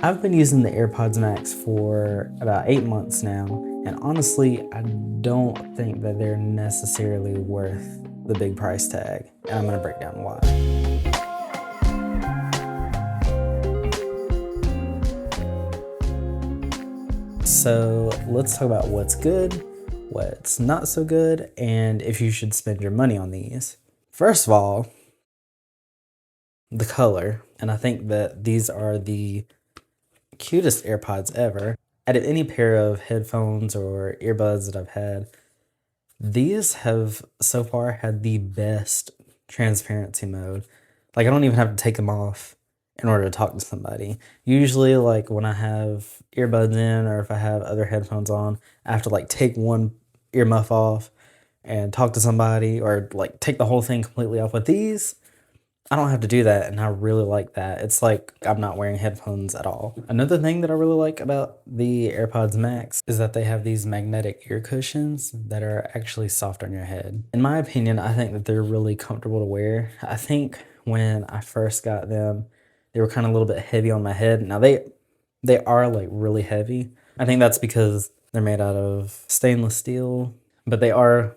I've been using the AirPods Max for about 8 months now, and honestly, I don't think that they're necessarily worth the big price tag, and I'm gonna break down why. So let's talk about what's good, what's not so good, and if you should spend your money on these. First of all, the color, and I think that these are the cutest AirPods ever. Out of any pair of headphones or earbuds that I've had, these have so far had the best transparency mode. Like, I don't even have to take them off in order to talk to somebody. Usually, like, when I have earbuds in or if I have other headphones on, I have to like take one earmuff off and talk to somebody, or like take the whole thing completely off. With these, I don't have to do that, and I really like that. It's like I'm not wearing headphones at all. Another thing that I really like about the AirPods Max is that they have these magnetic ear cushions that are actually soft on your head. In my opinion, I think that they're really comfortable to wear. I think when I first got them, they were kind of a little bit heavy on my head. Now they are like really heavy. I think that's because they're made out of stainless steel, but they are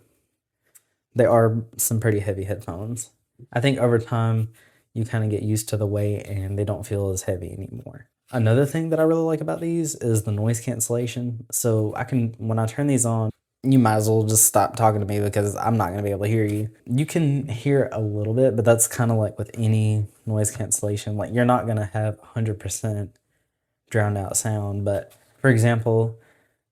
some pretty heavy headphones. I think over time, you kind of get used to the weight and they don't feel as heavy anymore. Another thing that I really like about these is the noise cancellation. So when I turn these on, you might as well just stop talking to me because I'm not going to be able to hear you. You can hear a little bit, but that's kind of like with any noise cancellation. Like, you're not going to have 100% drowned out sound. But for example,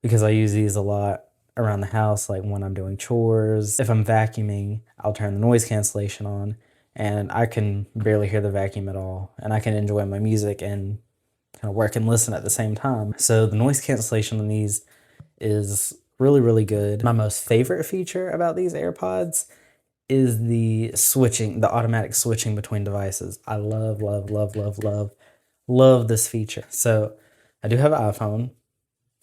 because I use these a lot around the house, like when I'm doing chores, if I'm vacuuming, I'll turn the noise cancellation on and I can barely hear the vacuum at all, and I can enjoy my music and kind of work and listen at the same time. So the noise cancellation on these is really, really good. My most favorite feature about these AirPods is the automatic switching between devices. I love, love, love, love, love, love this feature. So I do have an iPhone,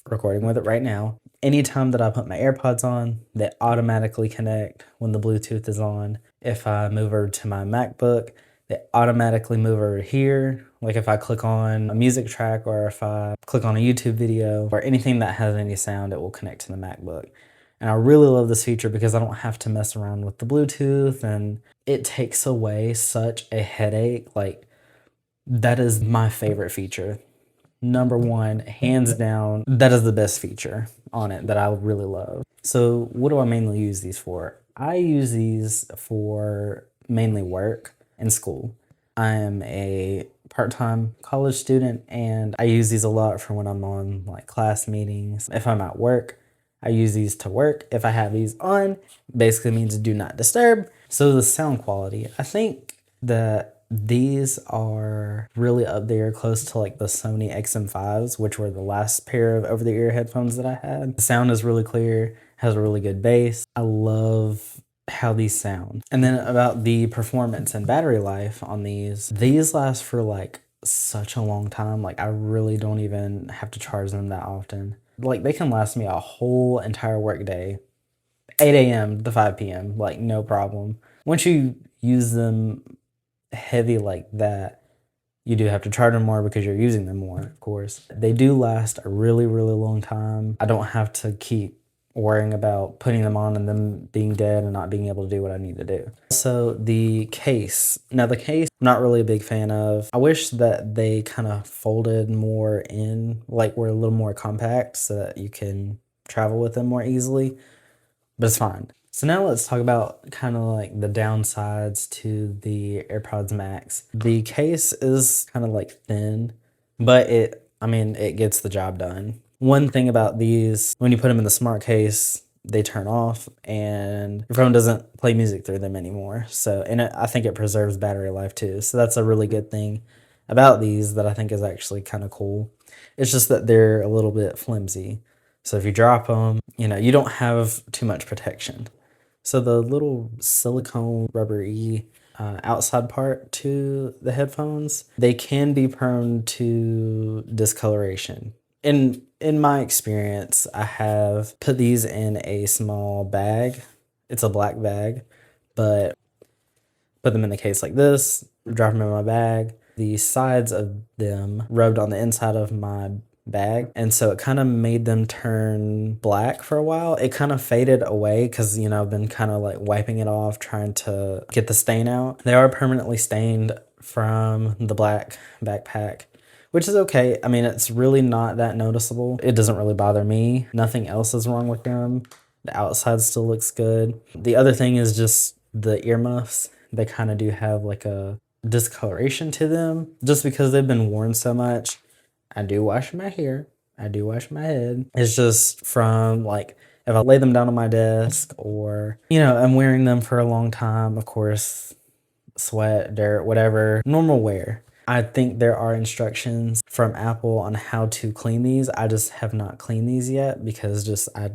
recording with it right now. Anytime that I put my AirPods on, they automatically connect when the Bluetooth is on. If I move over to my MacBook, they automatically move over here. Like if I click on a music track or if I click on a YouTube video or anything that has any sound, it will connect to the MacBook. And I really love this feature because I don't have to mess around with the Bluetooth, and it takes away such a headache. Like, that is my favorite feature. Number one, hands down, that is the best feature on it that I really love. So what do I mainly use these for? I use these for mainly work and school. I am a part-time college student, and I use these a lot for when I'm on like class meetings. If I'm at work, I use these to work. If I have these on, basically means do not disturb. So the sound quality, I think that these are really up there close to like the Sony XM5s, which were the last pair of over-the-ear headphones that I had. The sound is really clear, has a really good bass. I love how these sound. And then about the performance and battery life on these last for like such a long time. Like, I really don't even have to charge them that often. Like, they can last me a whole entire work day, 8 a.m. to 5 p.m., like no problem. Once you use them heavy like that, you do have to charge them more because you're using them more, of course. They do last a really, really long time. I don't have to keep worrying about putting them on and them being dead and not being able to do what I need to do. So the case. Now the case, I'm not really a big fan of. I wish that they kind of folded more in, like were a little more compact so that you can travel with them more easily, but it's fine. So now let's talk about kind of like the downsides to the AirPods Max. The case is kind of like thin, but it gets the job done. One thing about these, when you put them in the smart case, they turn off and your phone doesn't play music through them anymore. So, and I think it preserves battery life too. So that's a really good thing about these that I think is actually kind of cool. It's just that they're a little bit flimsy. So if you drop them, you don't have too much protection. So the little silicone rubbery outside part to the headphones, they can be prone to discoloration. In my experience, I have put these in a small bag. It's a black bag, but put them in the case like this, drop them in my bag. the sides of them rubbed on the inside of my bag, and so it kind of made them turn black for a while. It kind of faded away because, you know, I've been kind of like wiping it off, trying to get the stain out. They are permanently stained from the black backpack, which is okay. I mean, it's really not that noticeable. It doesn't really bother me. Nothing else is wrong with them. The outside still looks good. The other thing is just the earmuffs. They kind of do have like a discoloration to them just because they've been worn so much. I do wash my hair. I do wash my head. It's just from like if I lay them down on my desk or, you know, I'm wearing them for a long time, of course, sweat, dirt, whatever, normal wear. I think there are instructions from Apple on how to clean these. I just have not cleaned these yet because I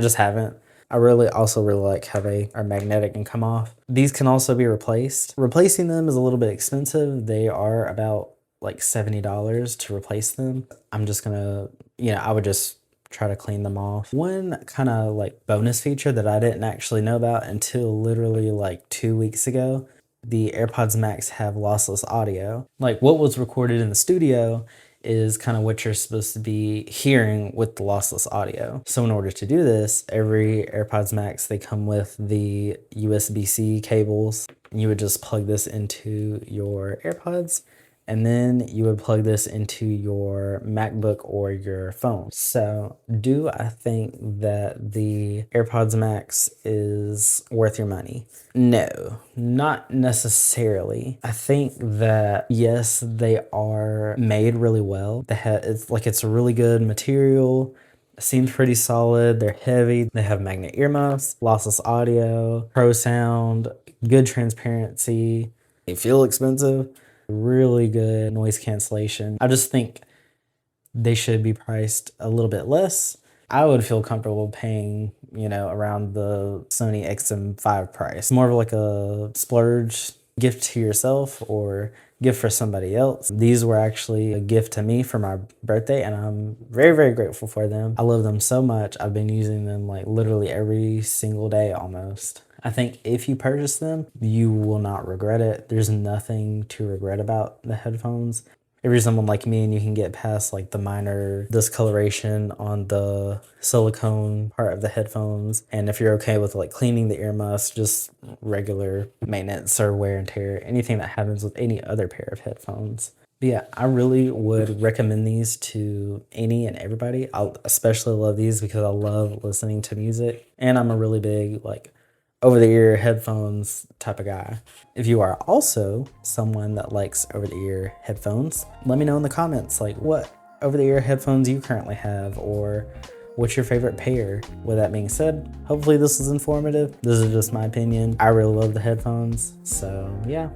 just haven't. I also really like how they are magnetic and come off. These can also be replaced. Replacing them is a little bit expensive. They are about like $70 to replace them. I'm just gonna, you know, I would just try to clean them off. One kind of like bonus feature that I didn't actually know about until literally like 2 weeks ago, the AirPods Max have lossless audio. Like what was recorded in the studio is kind of what you're supposed to be hearing with the lossless audio. So in order to do this, every AirPods Max, they come with the USB-C cables. You would just plug this into your AirPods, and then you would plug this into your MacBook or your phone. So do I think that the AirPods Max is worth your money? No, not necessarily. I think that yes, they are made really well. It's a really good material. Seems pretty solid. They're heavy. They have magnet earmuffs, lossless audio, pro sound, good transparency. They feel expensive. Really good noise cancellation. I just think they should be priced a little bit less. I would feel comfortable paying, you know, around the Sony XM5 price. More of like a splurge gift to yourself or gift for somebody else. These were actually a gift to me for my birthday, and I'm very, very grateful for them. I love them so much. I've been using them like literally every single day almost. I think if you purchase them, you will not regret it. There's nothing to regret about the headphones. If you're someone like me and you can get past like the minor discoloration on the silicone part of the headphones, and if you're okay with like cleaning the earmuffs, just regular maintenance or wear and tear, anything that happens with any other pair of headphones. But yeah, I really would recommend these to any and everybody. I especially love these because I love listening to music, and I'm a really big like over-the-ear headphones type of guy. If you are also someone that likes over-the-ear headphones, let me know in the comments like what over-the-ear headphones you currently have or what's your favorite pair. With that being said, hopefully this was informative. This is just my opinion. I really love the headphones, so yeah.